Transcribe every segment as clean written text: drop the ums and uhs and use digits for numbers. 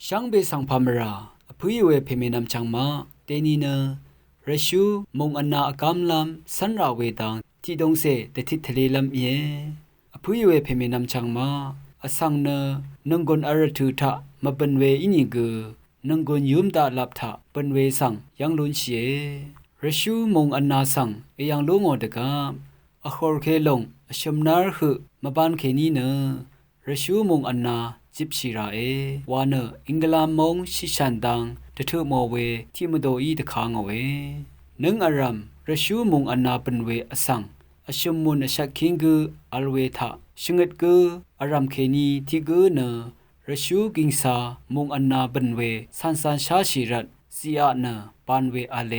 ช่างเบสังพามราผู้ยเวเพเมนำช่างมาเตนีเนเรชูมงอันนาอากามลำสันราเวดังที่ดงเสเตทิทะเลลำเยผู้ยเวเพเมนำช่างมาอสังเนนังกนอารทุทะมาเป็นเวอินิกนังกนยุมดาลับทะเป็นเวสังยังลุนเชเรชูมงอันนาสังเอยังลุงอดกามอขอร์เคลงอชมนาร์หมาบานเคนีเนเรชูมงอันนาจิบชีราเอวานเนอิงกลามมงชิชันดังตะเถมอเวที่มโดอีตะคางเอาเวนึงอารัมเรชูมงอันนาเป็นเวอสังอชมมุนอชักคิงกืออัลเวทะชงเกตกืออารัมเคนีที่กือเนเรชูกิงซามงอันนาเป็นเวสันสันชาชิรัตซีอาเนปานเวอาเล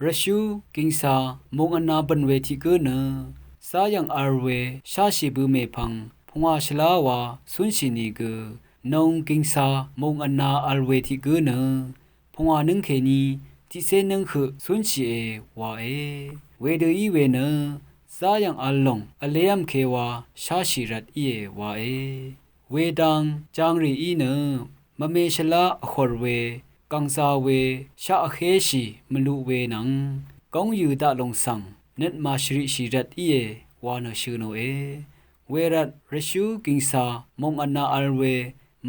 เรชูกิงซามงอันนาเป็นเวที่กือเนสายังอาร์เวชาชิบุเมพังพงอาชลาวาสุนชินีกือนงกิงซามงอันนาอัลเวที่กือเนพงอานึงเคนีที่เซนึงคือสุนชีเอวาเอเวเดอีเวเนสายังอัลลงอเลยัมเควาชาชิรัตอีเอวาเอเวดังจางรีอีเนมะเมชลาอขอรเวกังซาเวชาอเคชีมลุเวนังกองยูดาลงสังเน็ตมาชริชิรัตอีเอวาเนชูโนเอเวรัตเรชูกิงซามงอันนาอัลเว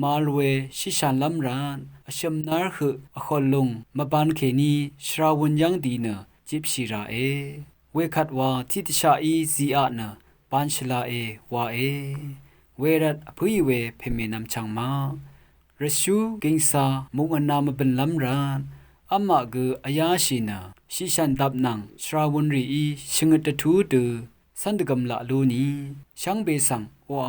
มาลเวชิชันลัมรานอชมนาร์คืออขอลงมาบานเคนีชราวุนยังดีเนจิบชีราเอเวขัดว่าทิตชาอีซีอาเนปานชลาเอวาเอเวรัตผู้ยเวเพเมนำชังมาเรชูกิงซามงอันนามเป็นลัมรานอามากืออายาชีนาชิชันดับนังชราวุนรีอีชงเตทูดือสันดกำละลูนีช่างเบสังวา